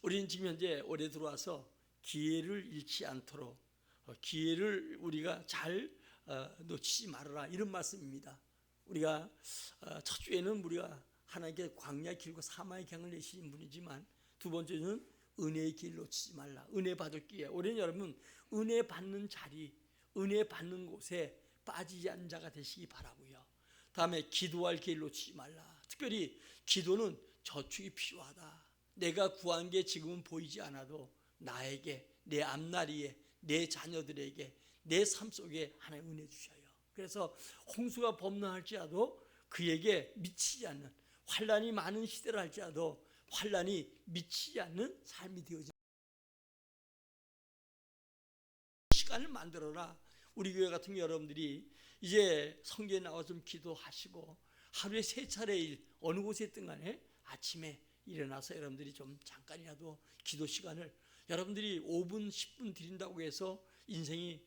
우리는 지금 현재 올해 들어와서 기회를 잃지 않도록 기회를 우리가 잘 놓치지 말아라, 이런 말씀입니다. 우리가 첫 주에는 우리가 하나님께 광야의 길과 사마의 강을 내시는 분이지만, 두 번째는 은혜의 길 놓치지 말라. 은혜 받을 기회. 올해는 여러분 은혜 받는 자리, 은혜 받는 곳에 빠지지 않는 자가 되시기 바라고요. 다음에 기도할 기회를 놓치지 말라. 특별히 기도는 저축이 필요하다. 내가 구한 게 지금은 보이지 않아도 나에게, 내 앞날이에, 내 자녀들에게, 내 삶 속에 하나님 은혜 주셔요. 그래서 홍수가 범람할지라도 그에게 미치지 않는, 환난이 많은 시대를 할지라도 환난이 미치지 않는 삶이 되어지는 시간을 만들어라. 우리 교회 같은 여러분들이 이제 성경에 나와서 좀 기도하시고, 하루에 3차례 어느 곳에 있든 간에 아침에 일어나서 여러분들이 좀 잠깐이라도 기도 시간을, 여러분들이 5분 10분 드린다고 해서 인생이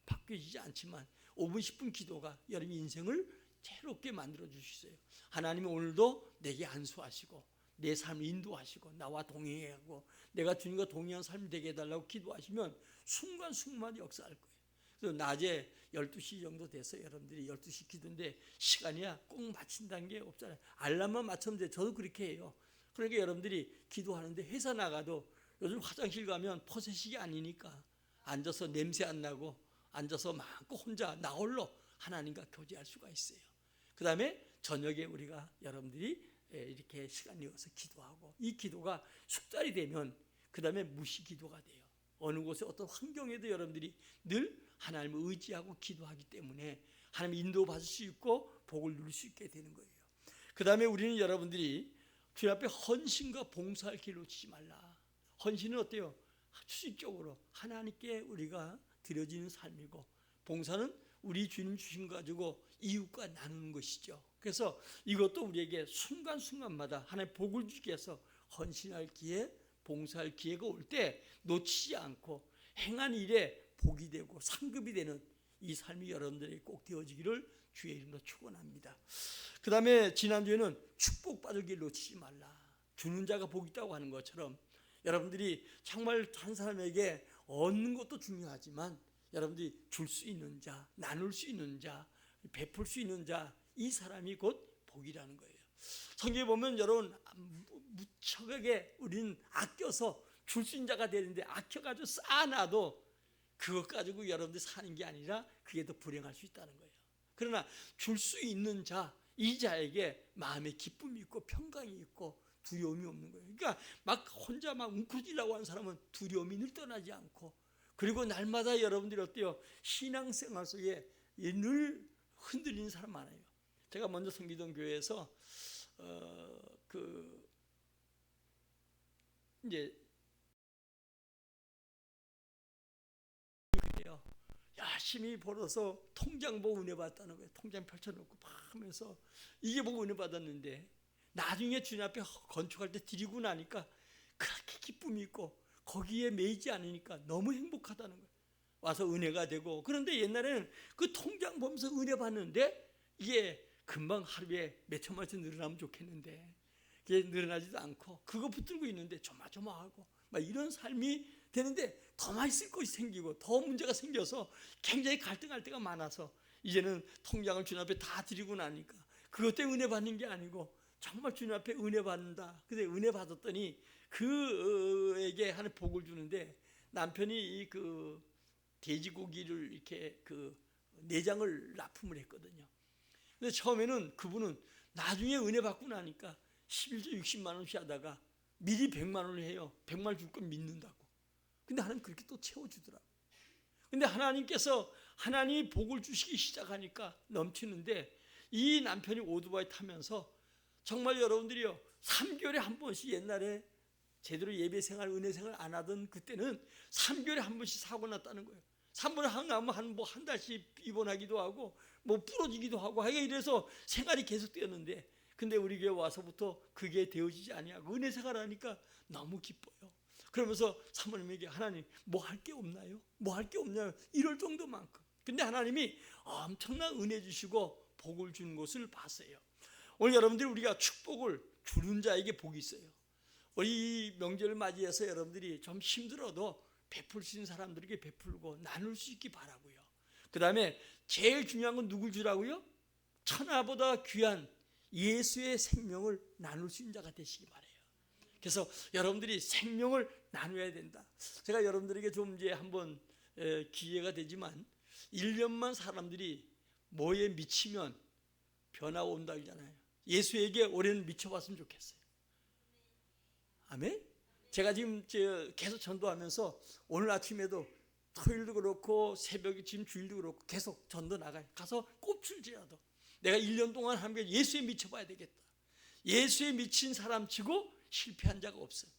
바뀌지 않지만 5분 10분 기도가 여러분 인생을 새롭게 만들어 주시어요. 하나님은 오늘도 내게 안수하시고 내 삶을 인도하시고 나와 동행하고 내가 주님과 동행한 삶이 되게 해달라고 기도하시면 순간순간 역사할 거예요. 그래서 낮에 12시 정도 돼서 여러분들이 12시 기도인데 시간이야 꼭 맞춘다는 게 없잖아요. 알람만 맞추면 돼. 저도 그렇게 해요. 그러니까 여러분들이 기도하는데 회사 나가도 요즘 화장실 가면 퍼세식이 아니니까 앉아서 냄새 안 나고 앉아서 마음껏 혼자 나 홀로 하나님과 교제할 수가 있어요. 그 다음에 저녁에 우리가 여러분들이 이렇게 시간 내어서 기도하고, 이 기도가 숙달이 되면 그 다음에 무시 기도가 돼요. 어느 곳에 어떤 환경에도 여러분들이 늘 하나님을 의지하고 기도하기 때문에 하나님 인도 받을 수 있고 복을 누릴 수 있게 되는 거예요. 그 다음에 우리는 여러분들이 주님 앞에 헌신과 봉사할 길을 놓치지 말라. 헌신은 어때요? 수직적으로 하나님께 우리가 드려지는 삶이고, 봉사는 우리 주님 주신 거 가지고 이웃과 나누는 것이죠. 그래서 이것도 우리에게 순간순간마다 하나님의 복을 주기 위해서 헌신할 기회, 봉사할 기회가 올 때 놓치지 않고 행한 일에 복이 되고 상급이 되는 이 삶이 여러분들에게 꼭 되어지기를 주의 이름으로 축원합니다. 그 다음에 지난주에는 축복받을 길 놓치지 말라. 주는 자가 복이 있다고 하는 것처럼 여러분들이 정말 한 사람에게 얻는 것도 중요하지만 여러분들이 줄 수 있는 자, 나눌 수 있는 자, 베풀 수 있는 자, 이 사람이 곧 복이라는 거예요. 성경에 보면 여러분 무척하게 우리는 아껴서 줄 수 있는 자가 되는데 아껴가지고 쌓아놔도 그것 가지고 여러분들이 사는 게 아니라 그게 더 불행할 수 있다는 거예요. 그러나 줄 수 있는 자, 이 자에게 마음의 기쁨이 있고 평강이 있고 두려움이 없는 거예요. 그러니까 막 혼자 막 웅크리려고 하는 사람은 두려움이 늘 떠나지 않고, 그리고 날마다 여러분들이 어때요? 신앙생활 속에 늘 흔들리는 사람 많아요. 제가 먼저 섬기던 교회에서 이제 열심히 벌어서 통장 보고 은혜 받았다는 거예요. 통장 펼쳐놓고 막 하면서 이게 보고 은혜 받았는데 나중에 주님 앞에 건축할 때 드리고 나니까 그렇게 기쁨이 있고 거기에 매이지 않으니까 너무 행복하다는 거예요. 와서 은혜가 되고. 그런데 옛날에는 그 통장 보면서 은혜 받는데 이게 금방 하루에 몇 천만씩 늘어나면 좋겠는데 그게 늘어나지도 않고 그거 붙들고 있는데 조마조마하고 막 이런 삶이 되는데 더 많이 쓸 것이 생기고 더 문제가 생겨서 굉장히 갈등할 때가 많아서 이제는 통장을 주님 앞에 다 드리고 나니까 그것 때문에 은혜 받는 게 아니고 정말 주님 앞에 은혜 받는다. 근데 은혜 받았더니 그에게 하는 복을 주는데 남편이 그 돼지고기를 이렇게 그 내장을 납품을 했거든요. 근데 처음에는 그분은 나중에 은혜 받고 나니까 11조 60만 원씩 하다가 미리 100만 원을 해요. 100만 원 줄 건 믿는다고. 근데 하나님 그렇게 또 채워주더라고요. 근데 하나님께서 하나님이 복을 주시기 시작하니까 넘치는데 이 남편이 오토바이 타면서 정말 여러분들이요 3개월에 한 번씩 옛날에 제대로 예배 생활, 은혜 생활 안 하던 그때는 3개월에 한 번씩 사고 났다는 거예요. 3번에 한 달씩 입원하기도 하고 뭐 부러지기도 하고 하게 이래서 생활이 계속되었는데, 근데 우리 교회 와서부터 그게 되어지지 아니하고 은혜 생활하니까 너무 기뻐요. 그러면서 사모님에게 하나님 뭐 할 게 없나요? 뭐 할 게 없나요? 이럴 정도만큼. 근데 하나님이 엄청난 은혜 주시고 복을 주는 것을 봤어요. 오늘 여러분들이 우리가 축복을 주는 자에게 복이 있어요. 우리 명절을 맞이해서 여러분들이 좀 힘들어도 베풀 수 있는 사람들에게 베풀고 나눌 수 있기 바라고요. 그 다음에 제일 중요한 건 누굴 주라고요? 천하보다 귀한 예수의 생명을 나눌 수 있는 자가 되시기 바라요. 그래서 여러분들이 생명을 나눠야 된다. 제가 여러분들에게 좀 이제 한번 기회가 되지만 1년만 사람들이 뭐에 미치면 변화가 온다 그러잖아요. 예수에게 올해는 미쳐봤으면 좋겠어요. 아멘? 제가 지금 계속 전도하면서 오늘 아침에도 토요일도 그렇고 새벽에 지금 주일도 그렇고 계속 전도 나가요. 가서 꼽출지라도 내가 1년 동안 하면 예수에 미쳐봐야 되겠다. 예수에 미친 사람 치고 실패한 자가 없어요.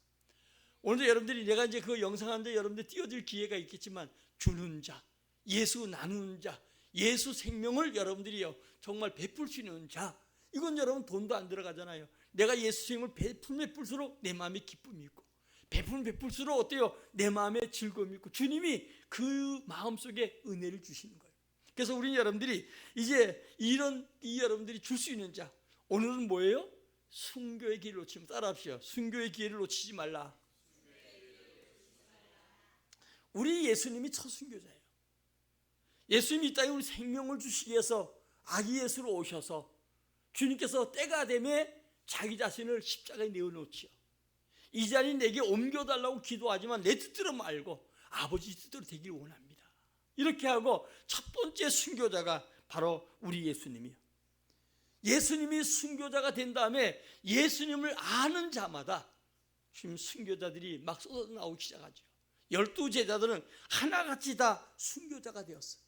오늘도 여러분들이 내가 이제 그 영상 하는데 여러분들 띄워줄 기회가 있겠지만 주는 자, 예수 나누는 자, 예수 생명을 여러분들이요 정말 베풀 수 있는 자, 이건 여러분 돈도 안 들어가잖아요. 내가 예수 생명을 베풀수록 내 마음에 기쁨이 있고 베풀수록 어때요? 내 마음에 즐거움이 있고 주님이 그 마음속에 은혜를 주시는 거예요. 그래서 우리 여러분들이 이제 이 여러분들이 줄 수 있는 자, 오늘은 뭐예요? 순교의 기회를 놓치면 따라합시다. 순교의 기회를 놓치지 말라. 우리 예수님이 첫 순교자예요. 예수님이 이 땅에 우리 생명을 주시기 위해서 아기 예수로 오셔서 주님께서 때가 되매 자기 자신을 십자가에 내어놓지요. 이 자리 내게 옮겨달라고 기도하지만 내 뜻대로 말고 아버지 뜻대로 되길 원합니다. 이렇게 하고 첫 번째 순교자가 바로 우리 예수님이요. 예수님이 순교자가 된 다음에 예수님을 아는 자마다 지금 순교자들이 막 쏟아 나오기 시작하죠. 12제자들은 하나같이 다 순교자가 되었어요.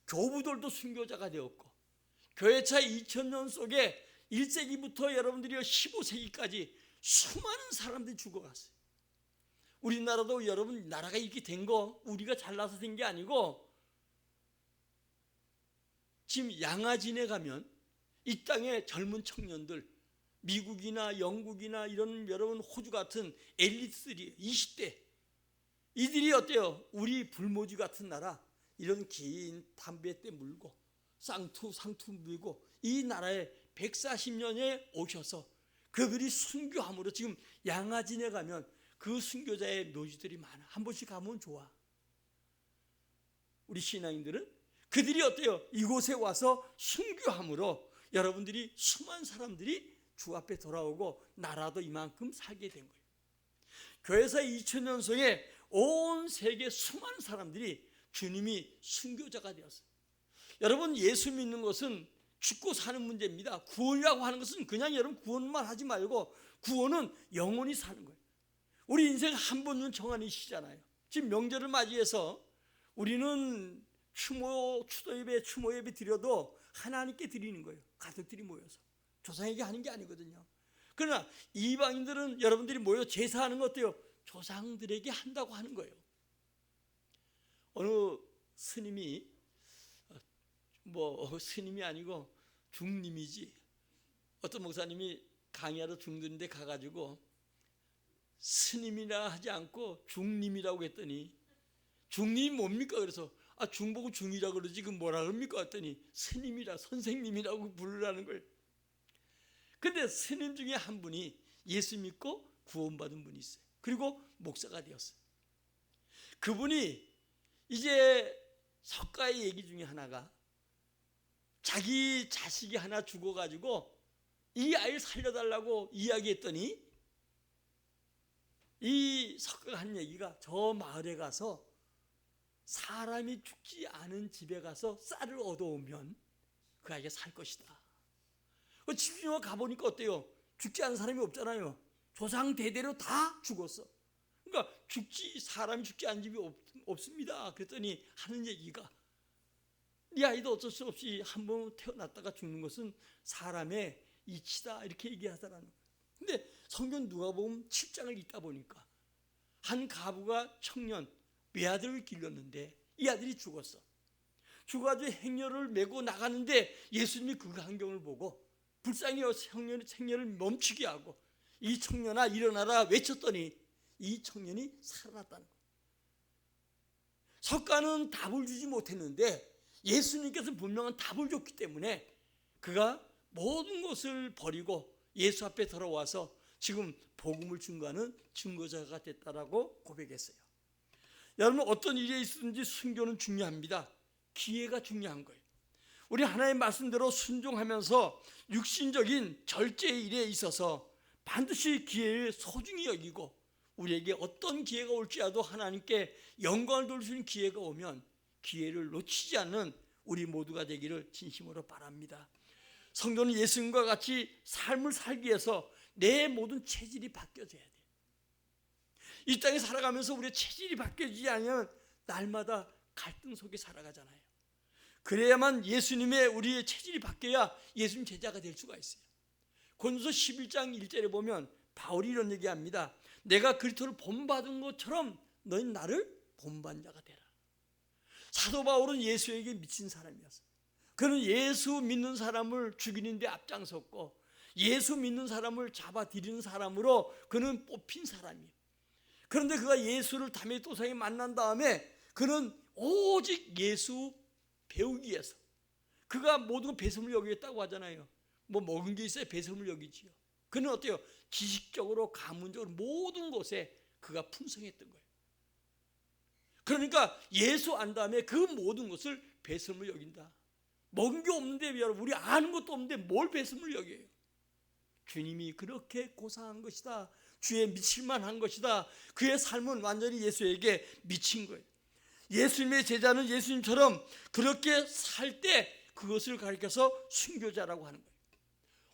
교부들도 순교자가 되었고 교회차 2000년 속에 1세기부터 여러분들이 15세기까지 수많은 사람들이 죽어갔어요. 우리나라도 여러분 나라가 이렇게 된 거 우리가 잘나서 된 게 아니고 지금 양아진에 가면 이 땅의 젊은 청년들 미국이나 영국이나 이런 여러분 호주 같은 엘리트들이 20대 이들이 어때요? 우리 불모지 같은 나라 이런 긴 담배대 물고 상투 물고 이 나라에 140년에 오셔서 그들이 순교함으로 지금 양아진에 가면 그 순교자의 묘지들이 많아. 한 번씩 가면 좋아. 우리 신앙인들은 그들이 어때요? 이곳에 와서 순교함으로 여러분들이 수많은 사람들이 주 앞에 돌아오고 나라도 이만큼 살게 된 거예요. 교회사 2000년 속에 온 세계 수많은 사람들이 주님이 순교자가 되었어요. 여러분 예수 믿는 것은 죽고 사는 문제입니다. 구원이라고 하는 것은 그냥 여러분 구원만 하지 말고 구원은 영원히 사는 거예요. 우리 인생 한 번은 정한이시잖아요. 지금 명절을 맞이해서 우리는 추모 예배 드려도 하나님께 드리는 거예요. 가족들이 모여서 조상에게 하는 게 아니거든요. 그러나 이방인들은 여러분들이 모여 제사하는 거 어때요? 조상들에게 한다고 하는 거예요. 어느 스님이 스님이 아니고 중님이지 어떤 목사님이 강의하러 중들인데 가가지고 스님이라 하지 않고 중님이라고 했더니 중님이 뭡니까? 그래서 중보고 중이라고 그러지 그 뭐라 그럽니까? 했더니 스님이라 선생님이라고 부르라는 거예요. 근데 스님 중에 한 분이 예수 믿고 구원받은 분이 있어요. 그리고 목사가 되었어요. 그분이 이제 석가의 얘기 중에 하나가 자기 자식이 하나 죽어가지고 이 아이를 살려달라고 이야기했더니 이 석가가 한 얘기가 저 마을에 가서 사람이 죽지 않은 집에 가서 쌀을 얻어오면 그 아이가 살 것이다. 집주인가 가보니까 어때요? 죽지 않은 사람이 없잖아요. 조상 대대로 다 죽었어. 그러니까 사람이 죽지 않은 집이 없습니다. 그랬더니 하는 얘기가 이 아이도 어쩔 수 없이 한 번 태어났다가 죽는 것은 사람의 이치다 이렇게 얘기하더라는 거예요. 근데 성경 누가복음 7장을 읽다 보니까 한 가부가 청년 외아들을 길렀는데 이 아들이 죽었어. 죽어가지고 행렬을 메고 나가는데 예수님이 그 광경을 보고 불쌍히 생년을 멈추게 하고 이 청년아 일어나라 외쳤더니 이 청년이 살아났다는 거예요. 석가는 답을 주지 못했는데 예수님께서 분명한 답을 줬기 때문에 그가 모든 것을 버리고 예수 앞에 돌아와서 지금 복음을 증거하는 증거자가 됐다라고 고백했어요. 여러분, 어떤 일이 있든지 순교는 중요합니다. 기회가 중요한 거예요. 우리 하나님의 말씀대로 순종하면서 육신적인 절제의 일에 있어서 반드시 기회를 소중히 여기고, 우리에게 어떤 기회가 올지라도 하나님께 영광을 돌리는 기회가 오면 기회를 놓치지 않는 우리 모두가 되기를 진심으로 바랍니다. 성도는 예수님과 같이 삶을 살기 위해서 내 모든 체질이 바뀌어져야 돼요. 이 땅에 살아가면서 우리의 체질이 바뀌어지지 않으면 날마다 갈등 속에 살아가잖아요. 그래야만 예수님의 우리의 체질이 바뀌어야 예수님 제자가 될 수가 있어요. 고린도서 11장 1절에 보면 바울이 이런 얘기합니다. 내가 그리스도를 본받은 것처럼 너희는 나를 본받은 자가 되라. 사도 바울은 예수에게 미친 사람이었어요. 그는 예수 믿는 사람을 죽이는 데 앞장섰고 예수 믿는 사람을 잡아들이는 사람으로 그는 뽑힌 사람이에요. 그런데 그가 예수를 다메섹도상에 만난 다음에 그는 오직 예수 배우기 위해서, 그가 모든 걸 배설물 여기겠다고 하잖아요. 뭐 먹은 게 있어야 배설물 여기지요. 그는 어때요? 지식적으로 가문적으로 모든 것에 그가 풍성했던 거예요. 그러니까 예수 안 다음에 그 모든 것을 배설물 여긴다. 먹은 게 없는데 여러분, 우리 아는 것도 없는데 뭘 배설물 여겨요? 주님이 그렇게 고상한 것이다. 주에 미칠만한 것이다. 그의 삶은 완전히 예수에게 미친 거예요. 예수님의 제자는 예수님처럼 그렇게 살 때 그것을 가르쳐서 순교자라고 하는 거예요.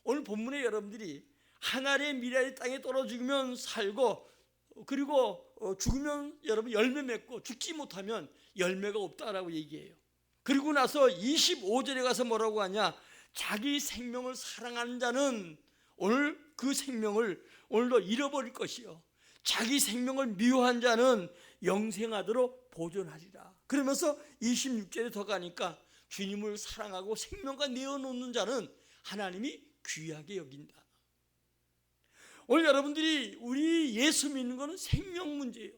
오늘 본문에 여러분들이 한 알의 미랄이 땅에 떨어지면 살고, 그리고 죽으면 여러분 열매 맺고, 죽지 못하면 열매가 없다라고 얘기해요. 그리고 나서 25절에 가서 뭐라고 하냐? 자기 생명을 사랑하는 자는 오늘 그 생명을 오늘도 잃어버릴 것이요, 자기 생명을 미워한 자는 영생하도록 보존하리라. 그러면서 26절에 더 가니까 주님을 사랑하고 생명과 내어놓는 자는 하나님이 귀하게 여긴다. 오늘 여러분들이 우리 예수 믿는 거는 생명 문제예요.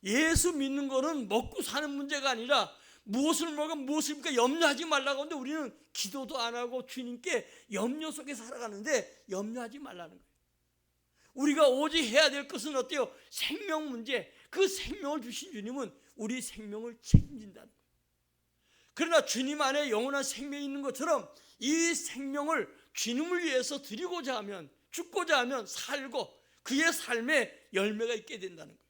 예수 믿는 거는 먹고 사는 문제가 아니라 무엇을 먹어 무엇을 입까 염려하지 말라고 하는데 우리는 기도도 안 하고 주님께 염려 속에 살아가는데 염려하지 말라는 거예요. 우리가 오직 해야 될 것은 어때요? 생명 문제. 그 생명을 주신 주님은 우리 생명을 책임진다는 거예요. 그러나 주님 안에 영원한 생명이 있는 것처럼 이 생명을 주님을 위해서 드리고자 하면, 죽고자 하면 살고 그의 삶에 열매가 있게 된다는 거예요.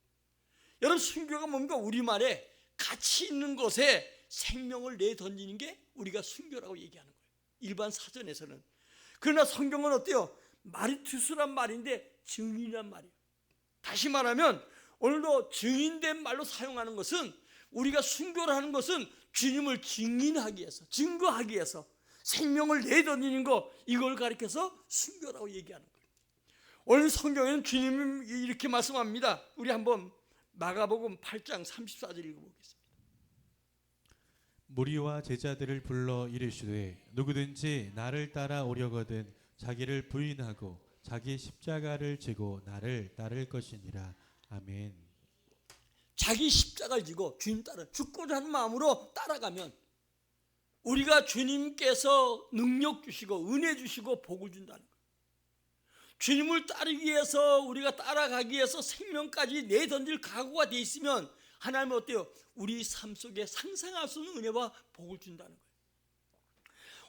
여러분, 순교가 뭡니까? 우리말에 가치 있는 것에 생명을 내던지는 게 우리가 순교라고 얘기하는 거예요, 일반 사전에서는. 그러나 성경은 어때요? 마리투스란 말인데 증인이란 말이에요. 다시 말하면 오늘도 증인된 말로 사용하는 것은, 우리가 순교를 하는 것은 주님을 증인하기 위해서, 증거하기 위해서 생명을 내던지는 거, 이걸 가리켜서 순교라고 얘기하는 거예요. 오늘 성경에는 주님이 이렇게 말씀합니다. 우리 한번 마가복음 8장 34절 읽어보겠습니다. 무리와 제자들을 불러 이르시되 누구든지 나를 따라 오려거든 자기를 부인하고 자기 십자가를 지고 나를 따를 것이니라. 아멘. 자기 십자가를 지고 주님 따라 죽고자 하는 마음으로 따라가면 우리가 주님께서 능력 주시고 은혜 주시고 복을 준다는 거예요. 주님을 따르기 위해서, 우리가 따라가기 위해서 생명까지 내던질 각오가 돼 있으면 하나님은 어때요? 우리 삶 속에 상상할 수 없는 은혜와 복을 준다는 거예요.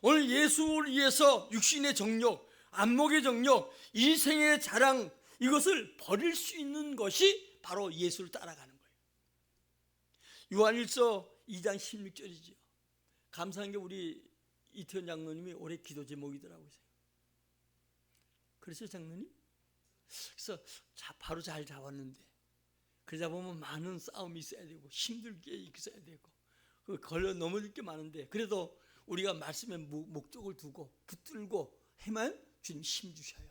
오늘 예수를 위해서 육신의 정욕, 안목의 정욕, 인생의 자랑, 이것을 버릴 수 있는 것이 바로 예수를 따라가는 거예요. 요한일서 2장 16절이죠. 감사한 게 우리 이태원 장로님이 올해 기도 제목이더라고요. 그래서 장로님? 그래서 바로 잘 잡았는데, 그러다 보면 많은 싸움이 있어야 되고 힘들게 있어야 되고 걸려 넘어질 게 많은데, 그래도 우리가 말씀에 목적을 두고 붙들고 해만 주님 힘 주셔요.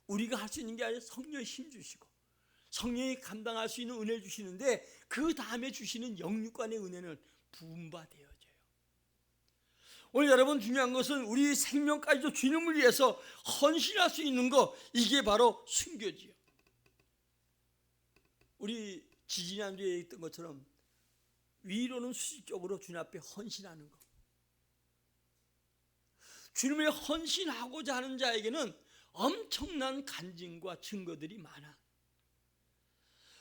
우리가 할 수 있는 게 아니라 성령의 힘 주시고 성령이 감당할 수 있는 은혜 주시는데, 그 다음에 주시는 영육간의 은혜는 부음바되어져요. 오늘 여러분, 중요한 것은 우리 생명까지도 주님을 위해서 헌신할 수 있는 거, 이게 바로 순교지요. 우리 지지난주에 있던 것처럼 위로는 수직적으로 주님 앞에 헌신하는 거. 주님의 헌신하고자 하는 자에게는 엄청난 간증과 증거들이 많아.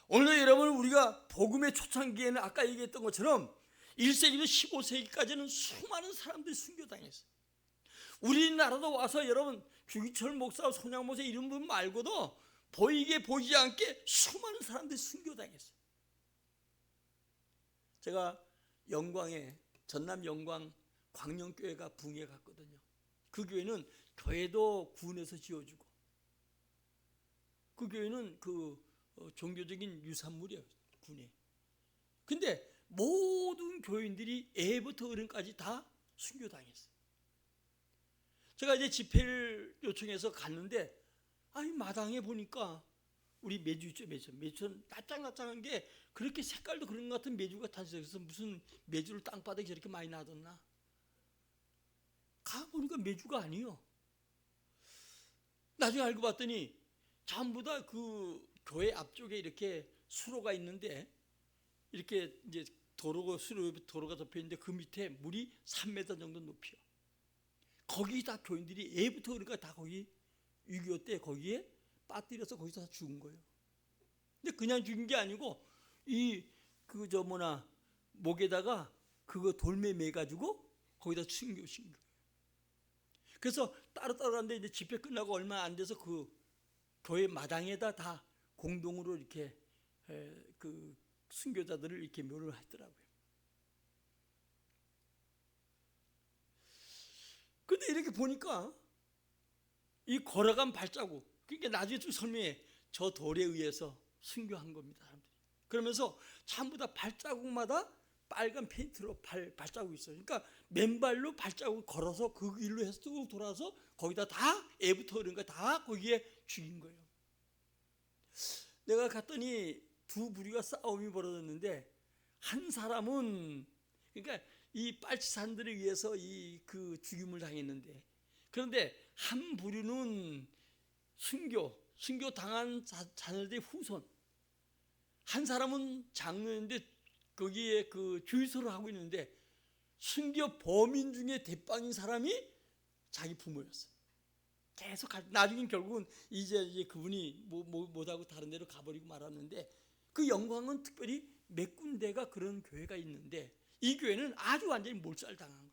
오늘 여러분, 우리가 복음의 초창기에는 아까 얘기했던 것처럼 1세기부터 15세기까지는 수많은 사람들이 순교당했어요. 우리나라도 와서 여러분 주기철 목사, 손양 목사 이런 분 말고도 보이게 보이지 않게 수많은 사람들이 순교당했어요. 제가 영광에, 전남 영광 광명교회가 붕에 갔거든요. 그 교회는 교회도 군에서 지어주고, 그 교회는 종교적인 유산물이에요, 군에. 근데 모든 교인들이 애부터 어른까지 다 순교당했어요. 제가 이제 집회를 요청해서 갔는데, 마당에 보니까 우리 메주 있죠, 메주는 납작납작한 게 그렇게 색깔도 그런 것 같은 메주가 타져서 무슨 메주를 땅바닥에 저렇게 많이 놔뒀나? 가보니까 메주가 아니요. 나중에 알고 봤더니 전부 다 그 교회 앞쪽에 이렇게 수로가 있는데, 이렇게 이제 도로가 덮여 있는데 그 밑에 물이 3m 정도 높이요. 거기 다 교인들이 애부터 그러니까 다 거기 6.25 때 거기에 빠뜨려서 거기서 다 죽은 거예요. 근데 그냥 죽은 게 아니고 목에다가 그거 돌매 매가지고 거기다 숨겨신 거예요. 그래서 따로따로 하는데 이제 집회 끝나고 얼마 안 돼서 그 교회 마당에다 다 공동으로 이렇게 그 순교자들을 이렇게 묘를 했더라고요. 근데 이렇게 보니까 이 걸어간 발자국, 그러니까 나중에 좀 설명해. 저 돌에 의해서 순교한 겁니다, 사람들이. 그러면서 전부 다 발자국마다 빨간 페인트로 발자국이 있어요. 그러니까 맨발로 발자국을 걸어서 그 길로 해서 쭉 돌아서 거기다 다 애부터 어른가 다 거기에 죽인 거예요. 내가 갔더니 두 부류가 싸움이 벌어졌는데, 한 사람은 그러니까 이 빨치산들에 의해서 그 죽임을 당했는데, 그런데 한 부류는 순교 당한 자녀들의 후손, 한 사람은 장로인데 거기에 그 주유소를 하고 있는데 순교 범인 중에 대빵인 사람이 자기 부모였어요. 계속 나중에 결국은 이제 그분이 못하고 다른 데로 가버리고 말았는데, 그 영광은 특별히 몇 군데가 그런 교회가 있는데 이 교회는 아주 완전히 몰살당한 거예요.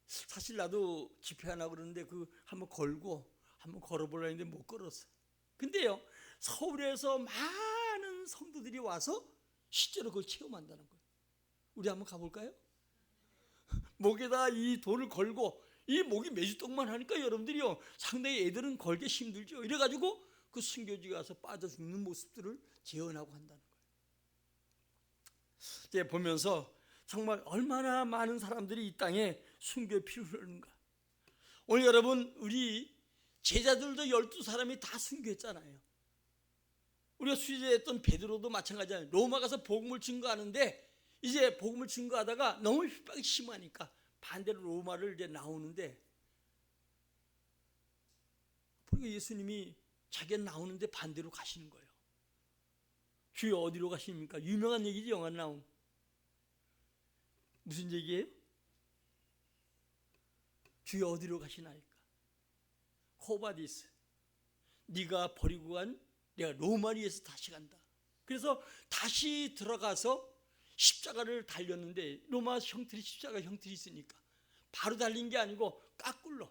사실 나도 집회하려고 그러는데 한번 걸어보려고 했는데 못 걸었어. 근데요, 서울에서 많은 성도들이 와서 실제로 그걸 체험한다는 거예요. 우리 한번 가볼까요? 목에다 이 돌을 걸고, 이 목이 메주떡만 하니까 여러분들이요, 상당히 애들은 걸기 힘들죠. 이래가지고 그 순교지 가서 빠져 죽는 모습들을 재현하고 한다는 거예요. 이제 보면서 정말 얼마나 많은 사람들이 이 땅에 순교의 피를 흘리는가. 오늘 여러분, 우리 제자들도 12사람이 다 순교했잖아요. 우리가 수제했던 베드로도 마찬가지잖아요. 로마 가서 복음을 증거하는데, 이제 복음을 증거하다가 너무 핍박이 심하니까 반대로 로마를 이제 나오는데, 그러니까 예수님이 자기가 나오는데 반대로 가시는 거예요. 주여 어디로 가십니까? 유명한 얘기지, 영화 나온. 무슨 얘기예요? 주여 어디로 가시나이까? 코바디스, 네가 버리고 간 내가 로마리에서 다시 간다. 그래서 다시 들어가서 십자가를 달렸는데, 로마 형틀이 십자가 형틀이 있으니까 바로 달린 게 아니고 까꿀로.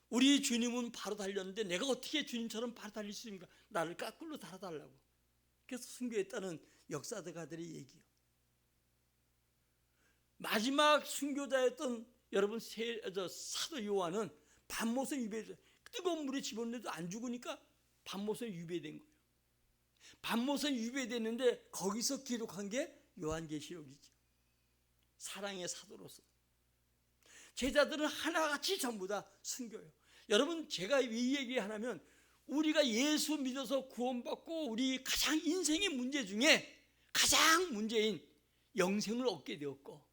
우리 주님은 바로 달렸는데 내가 어떻게 주님처럼 바로 달릴 수 있습니까? 나를 까꿀로 달아달라고. 그래서 순교했다는 역사가들의 얘기요. 마지막 순교자였던 여러분 사도 요한은 밤못을 유배해서 뜨거운 물에 집어넣어도 안 죽으니까 밤못을 유배된 거예요. 밤못을 유배됐는데 거기서 기록한 게 요한계시록이죠. 사랑의 사도로서. 제자들은 하나같이 전부 다 순교해요. 여러분, 제가 이 얘기 하냐면, 우리가 예수 믿어서 구원받고 우리 가장 인생의 문제 중에 가장 문제인 영생을 얻게 되었고,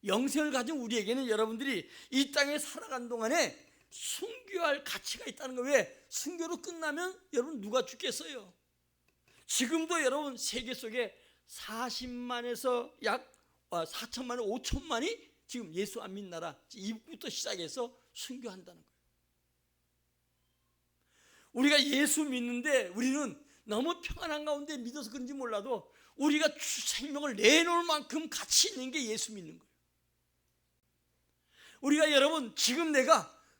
영생을 가진 우리에게는 여러분들이 이 땅에 살아간 동안에 순교할 가치가 있다는 거예요. 왜? 순교로 끝나면 여러분 누가 죽겠어요? 지금도 여러분 세계 속에 40만에서 약 4천만, 5천만이 지금 예수 안 믿는 나라 이북부터 시작해서 순교한다는 거예요. 우리가 예수 믿는데 우리는 너무 평안한 가운데 믿어서 그런지 몰라도 우리가 생명을 내놓을 만큼 가치 있는 게 예수 믿는 거예요. 우리가 여러분 지금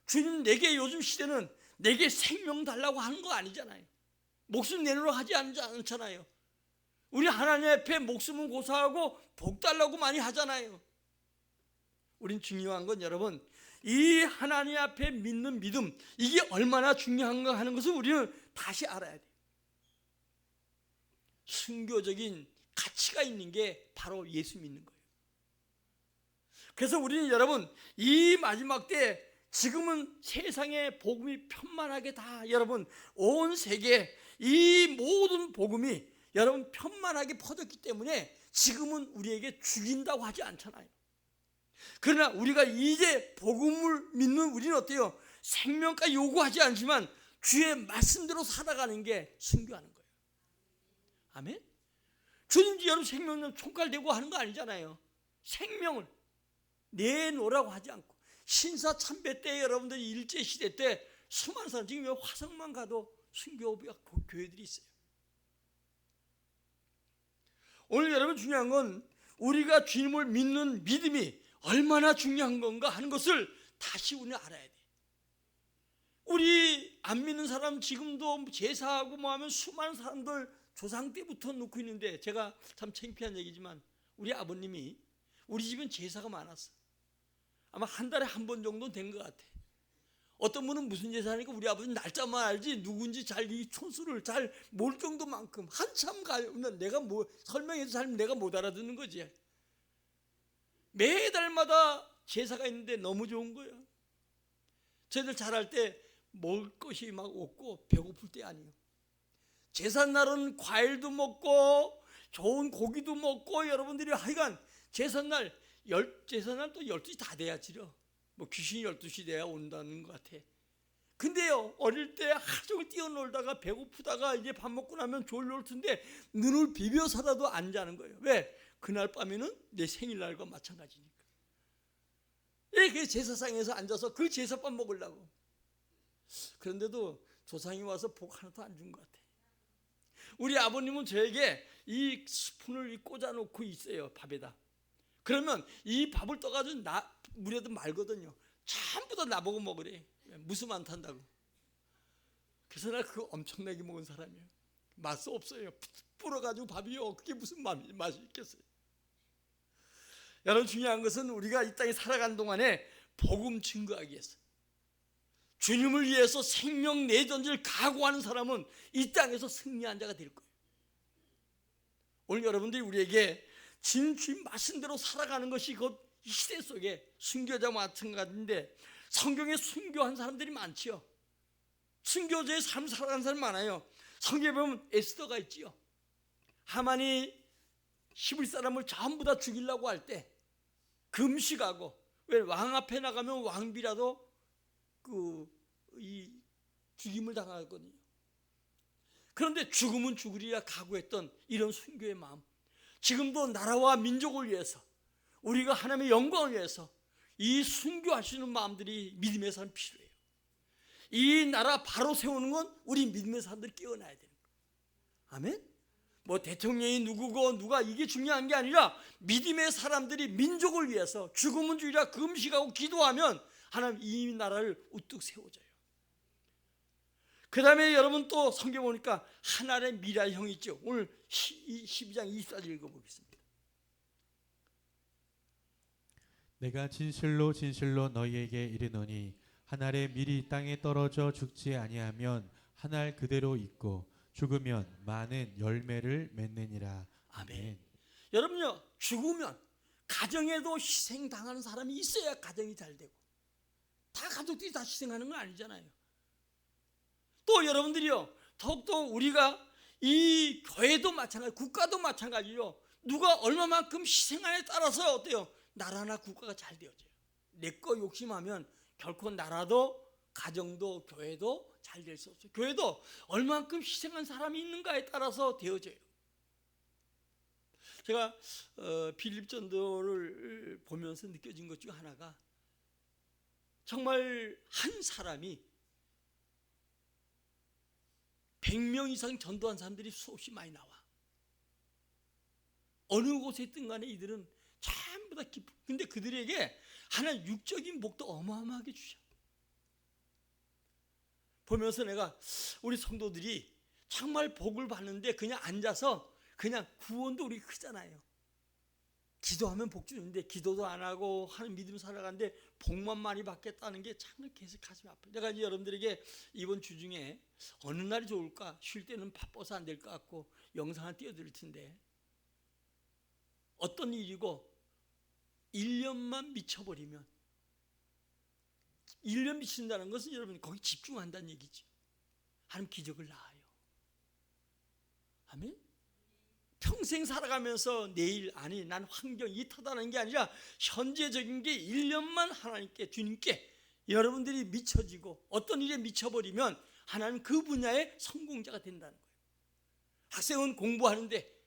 주님 내게 요즘 시대는 내게 생명 달라고 하는 거 아니잖아요. 목숨 내놓으러 하지 않잖아요. 우리 하나님 앞에 목숨은 고사하고 복 달라고 많이 하잖아요. 우린 중요한 건 여러분 이 하나님 앞에 믿는 믿음 이게 얼마나 중요한가 하는 것을 우리는 다시 알아야 돼요. 순교적인 가치가 있는 게 바로 예수 믿는 거예요. 그래서 우리는 여러분 이 마지막 때 지금은 세상의 복음이 편만하게 다 여러분 온 세계 이 모든 복음이 여러분 편만하게 퍼졌기 때문에 지금은 우리에게 죽인다고 하지 않잖아요. 그러나 우리가 이제 복음을 믿는 우리는 어때요? 생명까지 요구하지 않지만 주의 말씀대로 살아가는 게 순교하는 거예요. 아멘? 주님 여러분 생명은 총칼 대고 하는 거 아니잖아요. 생명을 내놓으라고 하지 않고 신사 참배 때 여러분들이 일제시대 때 수많은 사람 지금 화성만 가도 순교 교회들이 있어요. 오늘 여러분 중요한 건 우리가 주님을 믿는 믿음이 얼마나 중요한 건가 하는 것을 다시 우리는 알아야 돼. 우리 안 믿는 사람 지금도 제사하고 뭐 하면 수많은 사람들 조상 때부터 놓고 있는데 제가 참 창피한 얘기지만 우리 아버님이 우리 집은 제사가 많았어. 아마 한 달에 한 번 정도 된 것 같아. 어떤 분은 무슨 제사니까 우리 아버지는 날짜만 알지 누군지 잘 이 촌수를 잘 모를 정도만큼 한참 가면 내가 뭐 설명해도 잘 내가 못 알아듣는 거지. 매달마다 제사가 있는데 너무 좋은 거예요. 저희들 잘할 때 먹을 것이 막 없고 배고플 때 아니에요. 제삿날은 과일도 먹고 좋은 고기도 먹고 여러분들이 하여간 제삿날 또 12시 다 돼야지요. 뭐 귀신이 12시 돼야 온다는 것 같아. 근데요 어릴 때 하루 종일 뛰어놀다가 배고프다가 이제 밥 먹고 나면 졸려올 텐데 눈을 비벼서라도 안 자는 거예요. 왜? 그날 밤에는 내 생일날과 마찬가지니까. 그 제사상에서 앉아서 그 제사밥 먹으려고. 그런데도 조상이 와서 복 하나도 안 준 것 같아. 우리 아버님은 저에게 이 스푼을 꽂아놓고 있어요 밥에다. 그러면 이 밥을 떠가지고 물에도 말거든요. 전부 다 나보고 먹으래. 무슨 안 탄다고. 그래서 나 그거 엄청나게 먹은 사람이에요. 맛도 없어요. 불어가지고 밥이요. 그게 무슨 맛이 있겠어요. 여러분 중요한 것은 우리가 이 땅에 살아가는 동안에 복음 증거하기 위해서 주님을 위해서 생명 내던질 각오하는 사람은 이 땅에서 승리한 자가 될 거예요. 오늘 여러분들이 우리에게 주님 말씀대로 살아가는 것이 곧 이 시대 속에 순교자와 마찬가지인데 성경에 순교한 사람들이 많지요. 순교자의 삶을 살아가는 사람이 많아요. 성경에 보면 에스더가 있지요. 하만이 히브리 사람을 전부 다 죽이려고 할 때 금식하고, 왜 왕 앞에 나가면 왕비라도 이 죽임을 당하거든요. 그런데 죽으면 죽으리라 각오했던 이런 순교의 마음, 지금도 나라와 민족을 위해서 우리가 하나님의 영광을 위해서 이 순교하시는 마음들이 믿음의 사람 필요해요. 이 나라 바로 세우는 건 우리 믿음의 사람들이 깨어나야 되는 거예요. 아멘? 뭐 대통령이 누구고 누가 이게 중요한 게 아니라 믿음의 사람들이 민족을 위해서 죽으면 죽이라 금식하고 기도하면 하나님 이 나라를 우뚝 세워줘요. 그 다음에 여러분 또 성경 보니까 하나의 미랄형이 있죠. 오늘 12장 24절 읽어보겠습니다. 내가 진실로 진실로 너희에게 이르노니 한 알의 밀이 땅에 떨어져 죽지 아니하면 한 알 그대로 있고 죽으면 많은 열매를 맺느니라. 아멘. 여러분요, 죽으면 가정에도 희생당하는 사람이 있어야 가정이 잘 되고, 다 가족들이 다 희생하는 건 아니잖아요. 또 여러분들이요, 더욱더 우리가 이 교회도 마찬가지, 국가도 마찬가지요. 누가 얼마만큼 희생하냐에 따라서 어때요? 나라나 국가가 잘 되어져요. 내 거 욕심하면 결코 나라도 가정도 교회도 잘 될 수 없어요. 교회도 얼마만큼 희생한 사람이 있는가에 따라서 되어져요. 제가 빌립 전도를 보면서 느껴진 것 중 하나가, 정말 한 사람이 100명 이상 전도한 사람들이 수없이 많이 나와. 어느 곳에 있든 간에 이들은 전부 다 기쁘. 근데 그들에게 하나님 육적인 복도 어마어마하게 주셔. 보면서 내가 우리 성도들이 정말 복을 받는데 그냥 앉아서 그냥 구원도 우리 크잖아요. 기도하면 복 주는데 기도도 안 하고 하는 믿음 살아가는데 복만 많이 받겠다는 게 참 계속 가슴이 아파요. 내가 이제 여러분들에게 이번 주 중에 어느 날이 좋을까? 쉴 때는 바빠서 안 될 것 같고 영상 하나 띄워드릴 텐데, 어떤 일이고 1년만 미쳐버리면, 1년 미친다는 것은 여러분 거기 집중한다는 얘기죠. 하나님 기적을 낳아요. 아멘. 평생 살아가면서 내일, 아니 난 환경이 타다는 게 아니라 현재적인 게 1년만 하나님께, 주님께 여러분들이 미쳐지고 어떤 일에 미쳐버리면 하나님 그 분야의 성공자가 된다는 거예요. 학생은 공부하는데,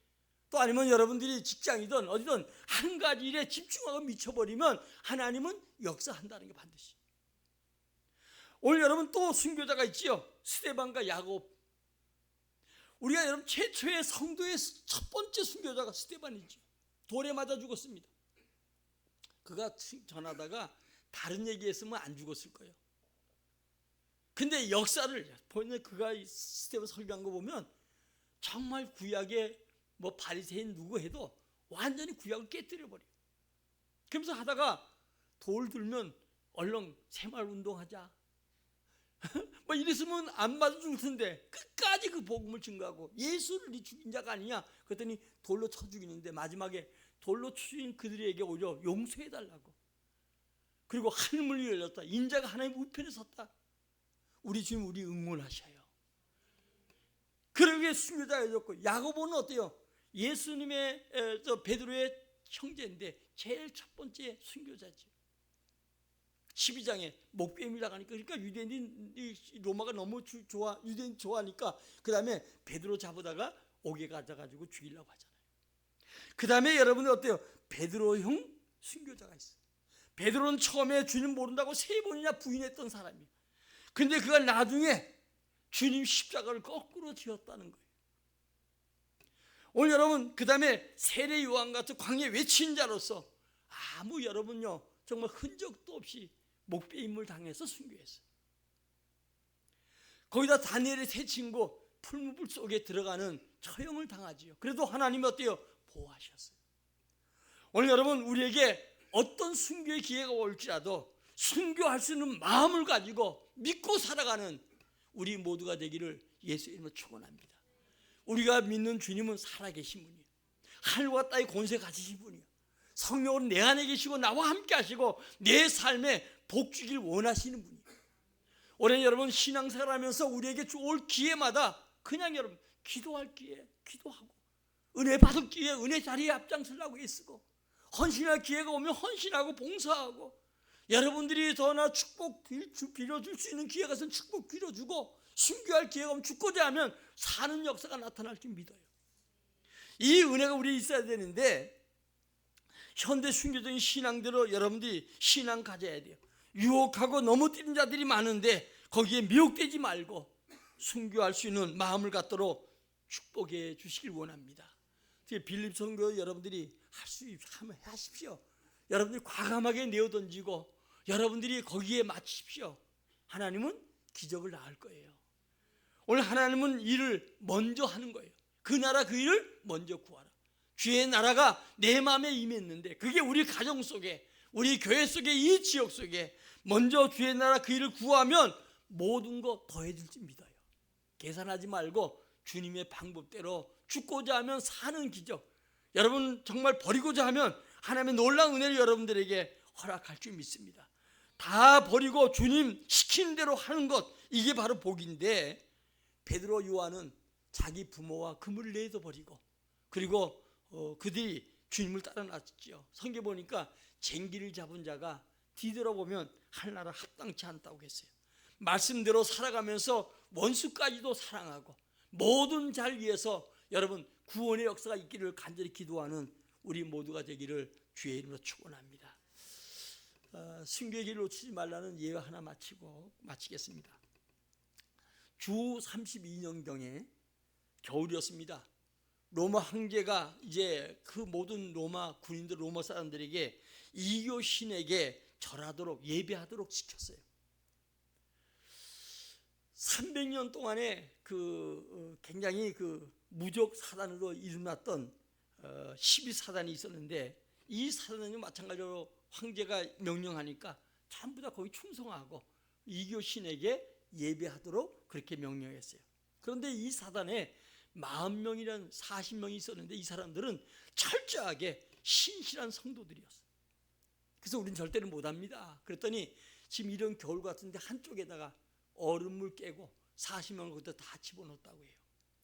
또 아니면 여러분들이 직장이든 어디든 한 가지 일에 집중하고 미쳐버리면 하나님은 역사한다는 게 반드시. 오늘 여러분 또 순교자가 있지요. 스데반과 야곱. 우리가 여러분 최초의 성도의 첫 번째 순교자가 스데반이죠. 돌에 맞아 죽었습니다. 그가 전하다가 다른 얘기했으면 안 죽었을 거예요. 근데 역사를 보면, 그가 스데반 설교한 거 보면 정말 구약의 뭐 바리새인 누구 해도 완전히 구약을 깨뜨려 버려요. 그러면서 하다가 돌 들면 얼른 새마을 운동하자 뭐 이랬으면 안 맞아 죽을 텐데 끝까지 그 복음을 증거하고 예수를 네 죽인 자가 아니냐 그랬더니 돌로 쳐 죽이는데 마지막에 돌로 죽인 그들에게 오히려 용서해 달라고, 그리고 하늘문이 열렸다, 인자가 하나님 우편에 섰다. 우리 주님 우리 응원하셔요. 그러기에 순교자가 되었고, 야고보는 어때요? 예수님의 베드로의 형제인데 제일 첫 번째 순교자죠. 12장에 목뱀이라고 하니까, 그러니까 유대인이 로마가 너무 좋아, 유대인 좋아하니까 그 다음에 베드로 잡으다가 옥에 가져가지고 죽이려고 하잖아요. 그 다음에 여러분들 어때요? 베드로형 순교자가 있어요. 베드로는 처음에 주님 모른다고 3번이나 부인했던 사람이에요. 근데 그가 나중에 주님 십자가를 거꾸로 지었다는 거예요. 오늘 여러분 그 다음에 세례 요한 같은 광야 외친 자로서 아무 여러분요 정말 흔적도 없이 목배임을 당해서 순교했어요. 거기다 다니엘의 세 친구 풀무불 속에 들어가는 처형을 당하지요. 그래도 하나님이 어때요? 보호하셨어요. 오늘 여러분 우리에게 어떤 순교의 기회가 올지라도 순교할 수 있는 마음을 가지고 믿고 살아가는 우리 모두가 되기를 예수의 이름으로 축원합니다. 우리가 믿는 주님은 살아계신 분이에요. 하늘과 땅의 권세 가지신 분이에요. 성령으로 내 안에 계시고 나와 함께 하시고 내 삶에 복 주길 원하시는 분이에요. 올해 여러분 신앙생활하면서 우리에게 올 기회마다 그냥 여러분 기도할 기회 기도하고, 은혜 받을 기회 은혜 자리에 앞장서려고 애쓰고, 헌신할 기회가 오면 헌신하고 봉사하고, 여러분들이 더나 축복 빌어줄 수 있는 기회가 있으면 축복 빌어주고, 순교할 기회가 오면 죽고자 하면 사는 역사가 나타날 줄 믿어요. 이 은혜가 우리에 있어야 되는데, 현대 순교적인 신앙대로 여러분들이 신앙 가져야 돼요. 유혹하고 넘어뜨린 자들이 많은데 거기에 미혹되지 말고 순교할 수 있는 마음을 갖도록 축복해 주시길 원합니다. 빌립 선교 여러분들이 할 수 있으면 하십시오. 여러분들이 과감하게 내어던지고 여러분들이 거기에 맞추십시오. 하나님은 기적을 낳을 거예요. 오늘 하나님은 일을 먼저 하는 거예요. 그 나라 그 일을 먼저 구하라. 주의 나라가 내 마음에 임했는데, 그게 우리 가정 속에, 우리 교회 속에, 이 지역 속에 먼저 주의 나라 그 일을 구하면 모든 거 더해질 줄 믿어요. 계산하지 말고 주님의 방법대로 죽고자 하면 사는 기적, 여러분 정말 버리고자 하면 하나님의 놀라운 은혜를 여러분들에게 허락할 줄 믿습니다. 다 버리고 주님 시키는 대로 하는 것, 이게 바로 복인데, 베드로 요한은 자기 부모와 그물을 내도 버리고, 그리고 그들이 주님을 따라 나섰죠. 성경 보니까 쟁기를 잡은 자가 뒤돌아보면 하나라 합당치 않다고 했어요. 말씀대로 살아가면서 원수까지도 사랑하고 모든 잘 위해서 여러분 구원의 역사가 있기를 간절히 기도하는 우리 모두가 되기를 주의 이름으로 축원합니다. 순교의 길을 놓치지 말라는 예화 하나 마치겠습니다. 주 32년경에 겨울이었습니다. 로마 황제가 이제 그 모든 로마 군인들, 로마 사람들에게 이교 신에게 절하도록, 예배하도록 시켰어요. 300년 동안에 굉장히 무적 사단으로 일어났던 12사단이 있었는데, 이 사단은 마찬가지로 황제가 명령하니까 전부 다 거기 충성하고 이교 신에게 예배하도록 그렇게 명령했어요. 그런데 이 사단에 40명이란 40명이 있었는데, 이 사람들은 철저하게 신실한 성도들이었어요. 그래서 우리는 절대로 못합니다. 그랬더니 지금 이런 겨울 같은데 한쪽에다가 얼음물 깨고 40명을 거기다 다 집어넣었다고 해요.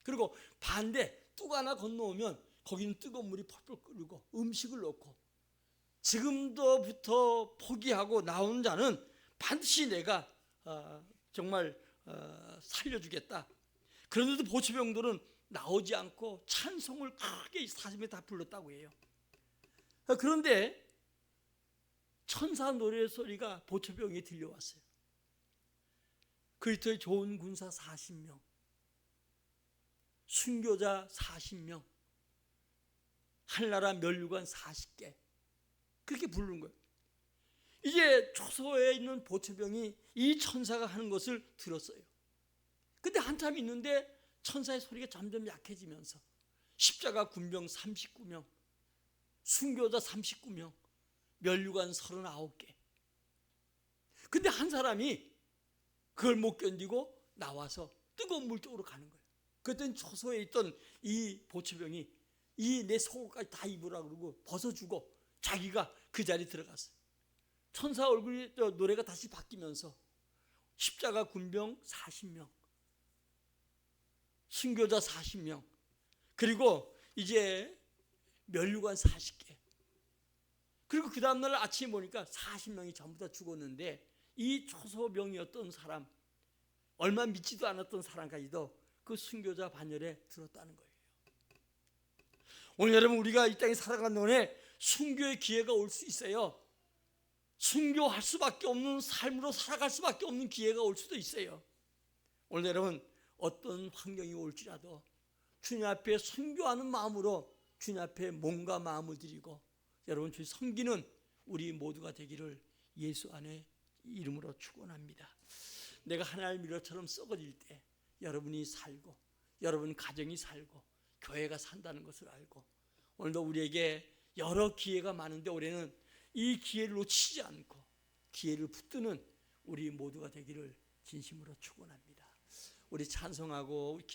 그리고 반대 뚝 하나 건너오면 거기는 뜨거운 물이 펄펄 끓고 음식을 넣고, 지금도부터 포기하고 나오는 자는 반드시 내가 정말 살려주겠다. 그런데도 보초병들은 나오지 않고 찬송을 크게 40명 다 불렀다고 해요. 그런데 천사 노래 소리가 보초병에 들려왔어요. 그리스도의 좋은 군사 40명, 순교자 40명, 한나라 면류관 40개, 그렇게 부르는 거예요. 이제 초소에 있는 보초병이 이 천사가 하는 것을 들었어요. 근데 한참 있는데 천사의 소리가 점점 약해지면서 십자가 군병 39명, 순교자 39명, 면류관 39개. 근데 한 사람이 그걸 못 견디고 나와서 뜨거운 물 쪽으로 가는 거예요. 그랬더니 초소에 있던 이 보초병이 이 내 속옷까지 다 입으라 그러고 벗어주고 자기가 그 자리에 들어갔어요. 천사 얼굴이 노래가 다시 바뀌면서 십자가 군병 40명, 순교자 40명, 그리고 이제 면류관 40개. 그리고 그 다음날 아침에 보니까 40명이 전부 다 죽었는데, 이 초소병이었던 사람, 얼마 믿지도 않았던 사람까지도 그 순교자 반열에 들었다는 거예요. 오늘 여러분, 우리가 이 땅에 살아가는 동안에 순교의 기회가 올 수 있어요. 순교할 수밖에 없는 삶으로 살아갈 수밖에 없는 기회가 올 수도 있어요. 오늘 여러분, 어떤 환경이 올지라도 주님 앞에 순교하는 마음으로 주님 앞에 몸과 마음을 드리고 여러분 주의 섬기는 우리 모두가 되기를 예수 안에 이름으로 축원합니다. 내가 하나님 일처럼 썩어질 때 여러분이 살고, 여러분 가정이 살고, 교회가 산다는 것을 알고, 오늘도 우리에게 여러 기회가 많은데 올해는 이 기회를 놓치지 않고 기회를 붙드는 우리 모두가 되기를 진심으로 축원합니다. 우리 찬송하고